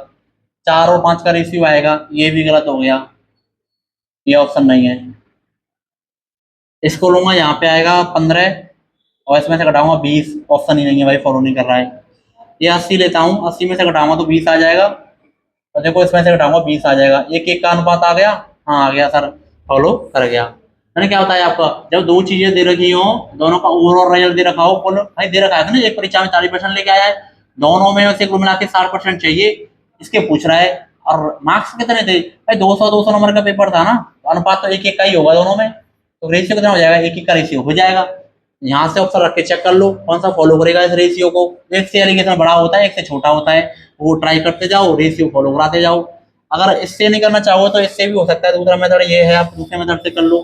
4 और 5 का रेशियो आएगा, ये भी गलत हो गया, ये ऑप्शन नहीं है। इसको लूंगा, यहाँ पे आएगा 15 और इसमें से घटाऊंगा 20, ऑप्शन ही नहीं है भाई, फॉलो नहीं कर रहा है। ये 80 लेता हूँ, 80 में से घटाऊंगा तो 20 आ जाएगा, और देखो इसमें से घटाऊंगा 20 आ जाएगा, 1-1 का अनुपात आ गया। हाँ आ गया सर, फॉलो कर गया। मैंने क्या होता है आपका, जब दो चीजें दे रखी हो, दोनों का ओवरऑल रिजल्ट दे रखा हो, फुल भाई दे रखा है ना, एक परीक्षा में 40% लेके आया है, दोनों में से कुल मिला के 60% चाहिए, इसके पूछ रहा है। और मार्क्स कितने थे भाई, 200-200 नंबर का पेपर था ना, तो अनुपात तो 1-1 का ही होगा दोनों में, तो रेशियो कितना हो जाएगा, 1-1 का रेशियो हो जाएगा। यहाँ से ऑप्शन रख के चेक कर लो कौन सा फॉलो करेगा इस रेशियो को। एक से एलिगेशन बड़ा होता है, एक से छोटा होता है, वो ट्राई करते जाओ, रेशियो फॉलो कराते जाओ। अगर इससे नहीं करना चाहो तो इससे भी हो सकता है, दूसरा मेथड ये है, आप दूसरे मेथड से कर लो,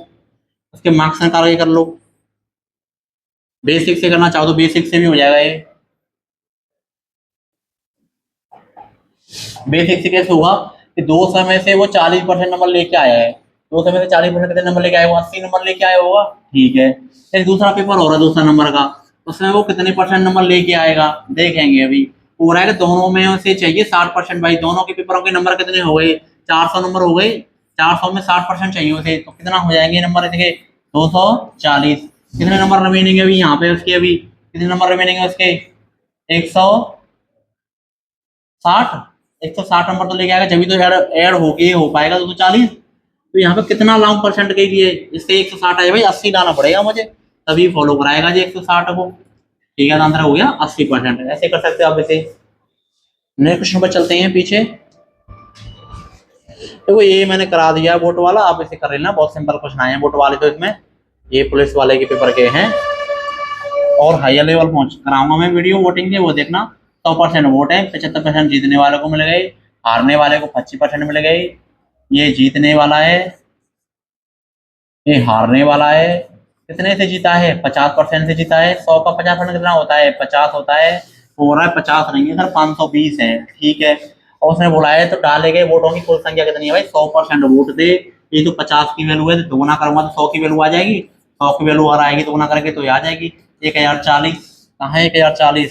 उसके मार्क्स निकाल के कर लो। बेसिक से करना चाहो तो बेसिक से भी हो जाएगा ये। बेसिक से कैसे होगा कि 200 में से वो 40% नंबर लेके आया है, 200 में से 40% कितने नंबर लेके आया होगा, 80 नंबर लेके आया होगा। ठीक है, फिर दूसरा पेपर हो रहा है 200 नंबर का, उसमें वो कितने परसेंट नंबर लेके आएगा, देखेंगे अभी। हो रहा है कि दोनों में से चाहिए 60%, भाई दोनों के पेपरों के नंबर कितने हो गए, 400 नंबर हो गए, 400 में 60% चाहिए उसे, तो कितना हो जाएंगे नंबर इसके, 240। कितने नंबर रिमेनिंग है अभी यहाँ पे उसके, अभी कितने नंबर रिमेनिंग है उसके, 160। 160 नंबर तो लेके आएगा, जब तो ऐड होके हो पाएगा 240। तो यहाँ पे कितना लाऊं परसेंट के लिए, इससे 160 आए भाई, 80 लाना पड़ेगा मुझे, तभी फॉलो कराएगा जी 160 को। ठीक है, आंसर हो गया 80%, ऐसे कर सकते हो आप इसे। नेक्स्ट क्वेश्चन पर चलते हैं पीछे। देखो ये मैंने करा दिया वोट वाला, आप इसे कर लेना, बहुत सिंपल क्वेश्चन आए हैं वोट वाले तो इसमें, ये पुलिस वाले के पेपर के हैं, और हायर लेवल पहुंच कराऊंगा मैं वीडियो वोटिंग के, वो देखना। 100% वोट है, 75% जीतने वाले को मिल गए, हारने वाले को 25% मिल गए। ये जीतने वाला है, ये हारने वाला है। कितने से जीता है, 50% से जीता है। 100 का 50% कितना होता है, 50 होता है। हो रहा है 50 नहीं है सर, 520 है। ठीक है, और उसने बोला है तो डाले गए वोटों की कुल संख्या कितनी है भाई, 100% वोट दे। ये तो 50 की वैल्यू है, तो दोगुना करूंगा तो 100 की वैल्यू आ जाएगी, 100 की वैल्यू अगर आएगी दोगुना करके तो आ जाएगी 1040। कहाँ है 1040,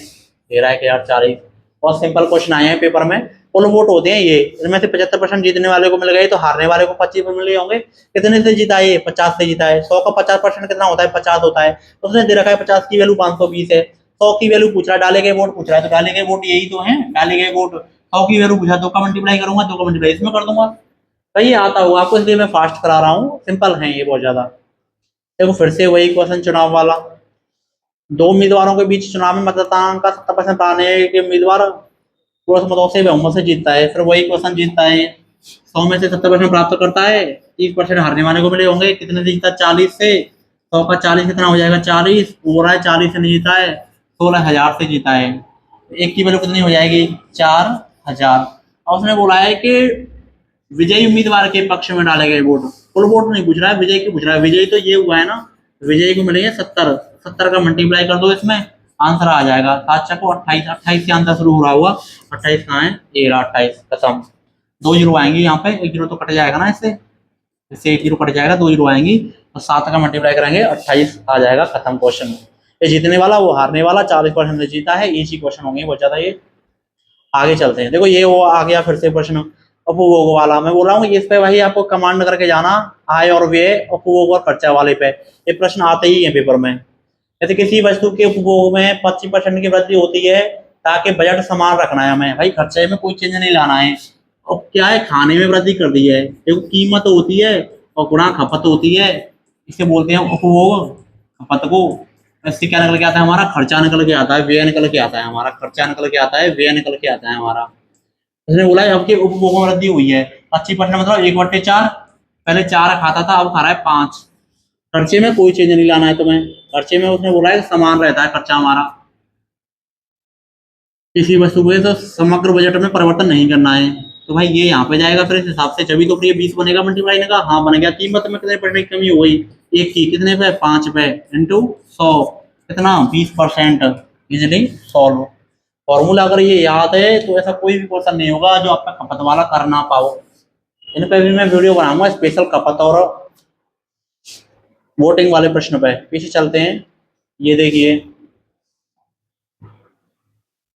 दे रहा है 1040। बहुत सिंपल क्वेश्चन आए हैं पेपर में। कुल वोट होते हैं ये, इनमें से 75% जीतने वाले को मिल गए, तो हारने वाले को 25 मिल गए होंगे। कितने से जीता है, 50 से जीता है। 100 का 50% कितना होता है, 50 होता है। उसने दे रखा है 50 की वैल्यू 520 है, 100 की वैल्यू पूछ रहा है, डाले गए वोट पूछ रहा है, तो डाले गए वोट यही तो है, डाले गए वोट। 100 की वैल्यू पूछा, 2 का मल्टीप्लाई करूंगा, 2 का मल्टीप्लाई इसमें कर दूंगा। सही आता होगा आपको, इसलिए मैं फास्ट करा रहा हूँ, सिंपल है ये बहुत ज्यादा। देखो फिर से वही क्वेश्चन, चुनाव वाला। दो उम्मीदवारों के बीच चुनाव में मतदान का 70% पाने के उम्मीदवार पूर्ण मतों से बहुमत से जीतता है, फिर वही क्वेश्चन जीतता है। 100 में से 70% प्राप्त करता है, 30% हारने वाले को मिले होंगे। कितने से जीता, 40 से। 100 का 40 कितना हो जाएगा, 40 पूरा है, 40 से नहीं जीता है, 16,000 से जीता है। एक की वैल्यू कितनी हो जाएगी, 4000। और उसने बोला है कि विजयी उम्मीदवार के पक्ष में डाले गए वोट, कुल वोट नहीं पूछ रहा है, विजयी की पूछ रहा है। विजयी तो ये हुआ है ना, विजयी को मिलेंगे 70, 70 का मल्टीप्लाई कर दो इसमें, आंसर आ जाएगा 7 चको 28, 28 से आंसर शुरू हो रहा होगा, 28 कहाँ है, ये रहा 28 खत्म। 2 जीरो आएंगे यहाँ पे, 1 जीरो तो कट जाएगा ना इससे 1 जीरो कट जाएगा, 2 जीरो आएंगी और 7 का मल्टीप्लाई करेंगे 28 आ जाएगा, खत्म क्वेश्चन। ये जीतने वाला वो हारने वाला, 40% जीता है, इजी क्वेश्चन होंगे बहुत ज्यादा ये। आगे चलते हैं, देखो ये वो आ गया फिर से प्रश्न उपभोग वाला। मैं बोल रहा हूँ इस पे भाई आपको कमांड करके जाना, आय और व्यय उपभोग और खर्चा वाले पे, ये प्रश्न आते ही है पेपर में। जैसे किसी वस्तु के उपभोग में 25% की वृद्धि होती है ताकि बजट समान रखना है हमें, भाई खर्चे में कोई चेंज नहीं लाना है। और क्या है, खाने में वृद्धि कर दी है, देखो कीमत होती है और गुणा खपत होती है, इसे बोलते हैं उपभोग खपत को। इससे क्या निकल के आता है, हमारा खर्चा निकल के आता है, व्यय निकल के आता है, हमारा खर्चा निकल के आता है, व्यय निकल के आता है हमारा। उसने बोला है आपके उपभोग में वृद्धि हुई है 25% मतलब 1/4, पहले 4 खाता था अब खा रहा है 5। खर्चे में कोई चेंज नहीं लाना है तुम्हें, खर्चे में उसने बोला है समान रहता है खर्चा हमारा, किसी वस्तु को तो समग्र बजट में परिवर्तन नहीं करना है। तो भाई ये यहाँ पे जाएगा फिर इस हिसाब से, जब तो फिर ये 20 बनेगा, मल्टीप्लाई ने कहा हाँ बन गया। कीमत में कितने परसेंट की कमी हो गई, एक की कितने पे 5 पे इंटू 100 कितना 20%, इजिली सॉल्व। फॉर्मूला अगर ये याद है तो ऐसा कोई भी क्वेश्चन नहीं होगा जो आपका खपत वाला कर ना पाओ। इन पे भी मैं वीडियो बनाऊंगा स्पेशल खपत और वोटिंग वाले प्रश्न पे। पीछे चलते हैं, ये देखिए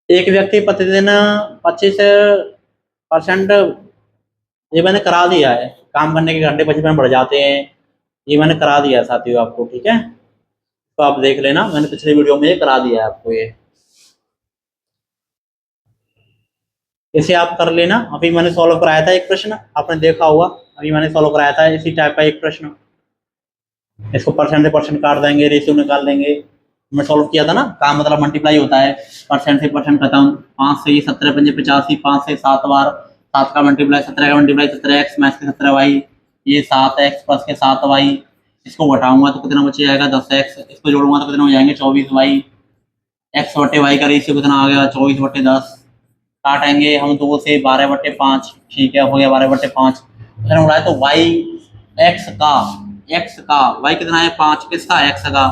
एक व्यक्ति प्रतिदिन 25% ये मैंने करा दिया है, काम करने के घंटे 25% बढ़ जाते हैं, ये मैंने करा दिया है साथियों आपको, ठीक है। तो आप देख लेना, मैंने पिछले वीडियो में ये करा दिया है आपको ये, इसे आप कर लेना। अभी मैंने सॉल्व कराया था एक प्रश्न, आपने देखा होगा, अभी मैंने सॉल्व कराया था इसी टाइप का एक प्रश्न। इसको परसेंट से परसेंट काट देंगे, रेशियो निकाल देंगे। मैं सॉल्व किया था ना, काम मतलब मल्टीप्लाई होता है, परसेंट से परसेंट खत्म। 5 से 17 पंजे 85, 5 से 7 बार, 7 का मल्टीप्लाई 17 का मल्टीप्लाई 17x मैथ के 17y, ये 7x प्लस के 7y। इसको घटाऊंगा तो कितना बच जाएगा 10x, इसको जोड़ूंगा तो कितना हो जाएंगे 24y। x बटे y का रेशियो कितना आ गया 24/10। काटेंगे हम 2 से 12/5, ठीक है हो गया 12/5। उसने बोला है तो y x का y कितना है 5, किसका x का,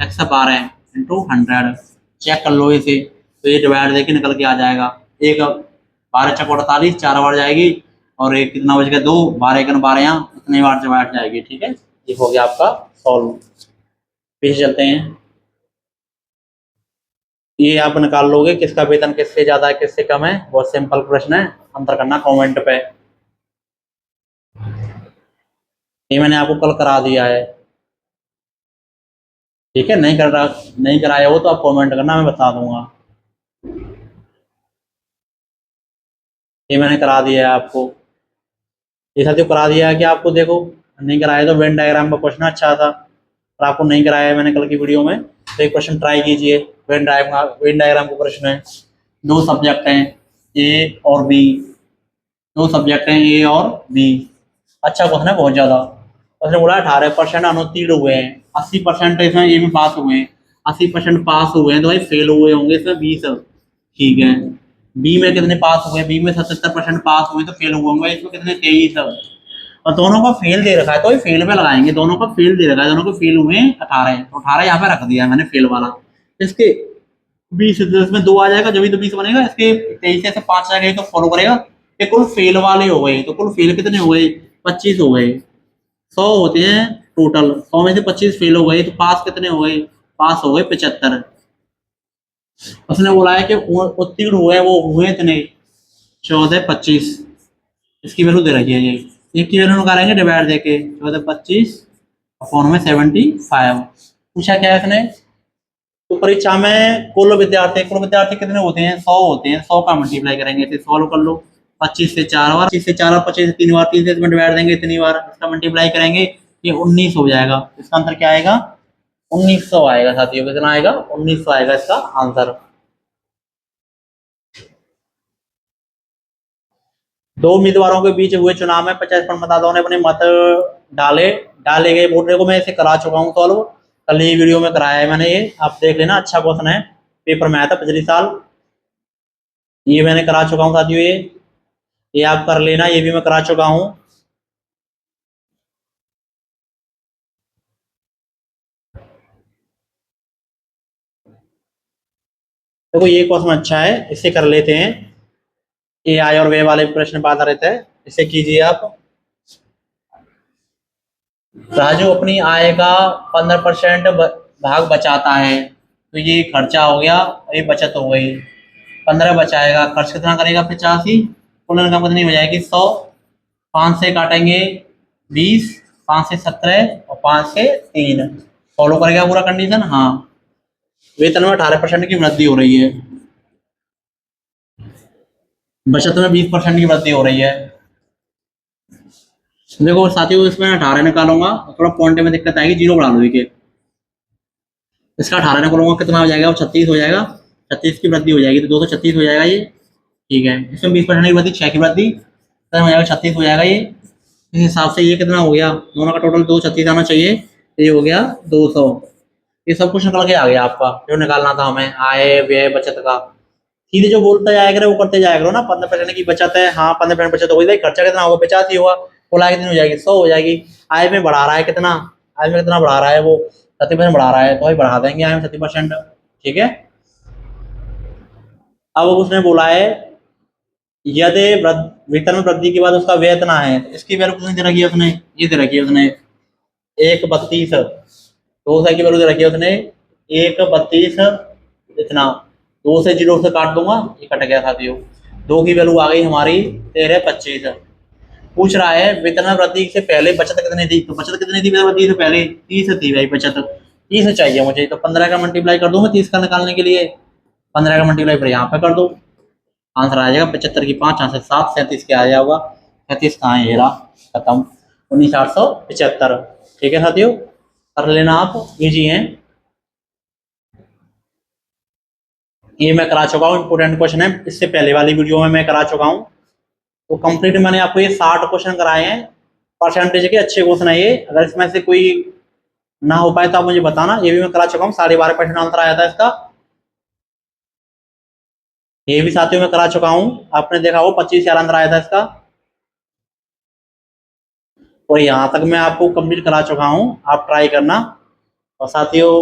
x 12 इंटू 100। चेक कर लो इसे, तो ये डिवाइड देके निकल के आ जाएगा। एक 12 चक 48, 4 बार जाएगी और एक कितना बच गया 2, 12 1 12 यहाँ उतने बार डिवाइड जाएगी, ठीक है। ये हो गया आपका सॉल्व। पीछे चलते हैं, ये आप निकाल लोगे किसका वेतन किससे ज्यादा है किससे कम है, बहुत सिंपल प्रश्न है, आंसर करना कमेंट पे। ये मैंने आपको कल करा दिया है, ठीक है। नहीं कराया हो तो आप कमेंट करना, मैं बता दूंगा। ये मैंने करा दिया है आपको, ये साथियों करा दिया है कि आपको, देखो नहीं कराया तो वेन डायग्राम का क्वेश्चन अच्छा था, और आपको नहीं कराया है मैंने कल की वीडियो में, तो एक क्वेश्चन ट्राई कीजिए। वेन डायग्राम का प्रश्न है, दो सब्जेक्ट हैं ए और बी, दो सब्जेक्ट हैं ए और बी। अच्छा क्वेश्चन है बहुत ज्यादा। उसने बोला 18% अनुत्तीर्ण हुए हैं, 80% इसमें ए में पास हुए हैं, 80% पास हुए हैं, तो भाई फेल हुए होंगे इसमें 20, ठीक है। बी में कितने पास हुए, बी में 77% पास हुए तो फेल हुए होंगे, इसमें कितने 23, और दोनों का फेल दे रखा है तो फेल पे लगाएंगे, दोनों का फेल दे रखा है, दोनों को फेल हुए 18, तो 18 यहाँ पे रख दिया है मैंने फेल वाला। इसके 20 में 2 आ जाएगा जब भी तो 20 बनेगा, इसके 23 से 5 आ गए तो फॉलो करेगा। ये कुल फेल वाले हो गए, तो कुल फेल कितने हो गए 25 हो गए। 100 होते हैं टोटल, 100 में से 25 फेल हो गए तो पास कितने हो गए, पास हो गए 75। उसने बोला है कि उत्तीर्ण हुए वो हुए इतने 14 25, इसकी वैल्यू दे रखी है ये, इसकी वैल्यू निकालेंगे डिवाइड देके 14 25 फोन में 75। पूछा क्या है इसने, तो परीक्षा में कुल विद्यार्थी कितने होते हैं 100 होते हैं, 100 का मल्टीप्लाई करेंगे, इसे सॉल्व कर लो। 25 से 4 बार, 25 से 4 और 25 से 3 बार, 3 से इसमें डिवाइड देंगे इतनी बार, इसका मल्टीप्लाई करेंगे ये 19 हो जाएगा। इसका आंसर क्या आएगा 1900 आएगा साथियों, कितना आएगा 1900 आएगा इसका आंसर। दो उम्मीदवारों के बीच हुए चुनाव में 50% मतदाताओं ने अपने मत डाले डाले गए वोट को मैं इसे करा चुका हूँ सॉल्व, कल ही वीडियो में कराया है मैंने, ये आप देख लेना, अच्छा क्वेश्चन है, पेपर में आया था पिछले साल, ये मैंने करा चुका हूँ साथियों। ये आप कर लेना, ये भी मैं करा चुका हूँ। देखो ये क्वेश्चन अच्छा है, इससे कर लेते हैं। ये आय और व्यय वाले प्रश्न पे आधारित है, इसे कीजिए आप। राजू अपनी आय का 15% भाग बचाता है, तो ये खर्चा हो गया, ये बचत हो गई। 15 बचाएगा, खर्च कितना करेगा 85, कुल इनकम कितनी हो जाएगी 100। 5 से काटेंगे 20, 5 से 17 और 5 से 3। फॉलो करेगा पूरा कंडीशन? हाँ। वेतन में 18% की वृद्धि हो रही है, बचत में 20% की वृद्धि हो रही है। देखो साथियों, इसमें 18 निकालूंगा, थोड़ा पॉइंट में दिक्कत आएगी, 0 बढ़ा लो देखिए। इसका 18 निकालूंगा कितना हो जाएगा, 36 हो जाएगा। 36 की वृद्धि हो जाएगी तो 236 हो जाएगा ये। ठीक है, इसमें 20% की वृद्धि, 6 की वृद्धि हो जाएगा, 36 हो जाएगा ये। इस हिसाब से ये कितना हो गया, दोनों का टोटल 236 आना चाहिए, ये हो गया 200। ये सब कुछ निकल के आ गया आपका, जो निकालना था हमें आय व्यय बचत का। सीधे जो बोलता जाया करो वो करते जाया करो ना। 15% की बचत है, हाँ 15% बचत हो गई, खर्चा कितना होगा 85 होगा, कुल आय कितनी हो जाएगी 100 हो जाएगी। आय में बढ़ा रहा है कितना, आय में कितना बढ़ा रहा है वो 30% बढ़ा रहा है, तो भाई बढ़ा देंगे आय में 30%। ठीक है। अब उसने बोला है यदि वेतन में वृद्धि के बाद उसका व्यय इतना है, तो इसकी वैल्यू कितनी दे रखी है उसने, ये दे रखी है उसने 1.32। 200 की वैल्यू दे रखी है उसने 1.32। इतना 2 से 0 से काट दूंगा, ये कट गया साथियों। 2 की वैल्यू आ गई हमारी 13.25। पूछ रहा है वेतन में वृद्धि से पहले बचत कितनी थी, तो बचत कितनी थी वेतन वृद्धि से पहले, 30 थी भाई बचत। 30 चाहिए मुझे, तो 15 का मल्टीप्लाई कर दूंगा 30 का निकालने के लिए। 15 का मल्टीप्लाई फिर यहाँ पे कर दो, आंसर आ जाएगा 75 की 5, यहाँ से 7, 37 के आ जाएगा। 37 कहाँ है, ये रहा, खत्म। 19,875। ठीक है साथियों, कर लेना आप, इजी है। ये मैं करा चुका हूँ, इंपोर्टेंट क्वेश्चन है, इससे पहले वाली वीडियो में मैं करा चुका हूँ। तो कंप्लीट मैंने आपको ये 60 क्वेश्चन कराए हैं, परसेंटेज के अच्छे क्वेश्चन है ये। अगर इसमें से कोई ना हो पाए तो आप मुझे बताना, ये भी मैं करा चुका हूँ। 12.5% आंसर आया था इसका, ये भी साथियों में करा चुका हूँ, आपने देखा हो 25,000 आंसर आया था इसका। और यहाँ तक मैं आपको कंप्लीट करा चुका हूँ, आप ट्राई करना। और साथियों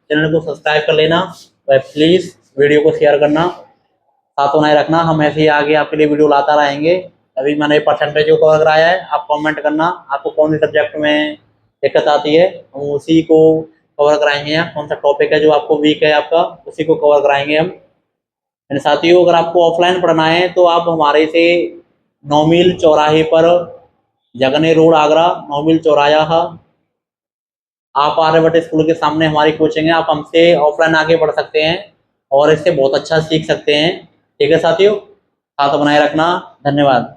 चैनल को सब्सक्राइब कर लेना, और प्लीज़ वीडियो को शेयर करना, साथ बनाए रखना। हम ऐसे ही आगे आपके लिए वीडियो लाता रहेंगे। अभी मैंने परसेंटेज को कवर कराया है, आप कमेंट करना आपको कौन से सब्जेक्ट में दिक्कत आती है, हम उसी को कवर कराएंगे। कौन सा टॉपिक है जो आपको वीक है आपका, उसी को कवर कराएंगे हम। एंड साथियों अगर आपको ऑफलाइन पढ़ना है तो आप हमारे से 9 मील चौराहे पर, जगने रोड आगरा, 9 मील चौराहा, आप आर्यभट्ट स्कूल के सामने हमारी कोचिंग है। आप हमसे ऑफलाइन आगे बढ़ सकते हैं और इससे बहुत अच्छा सीख सकते हैं। ठीक है साथियों, साथ बनाए रखना, धन्यवाद।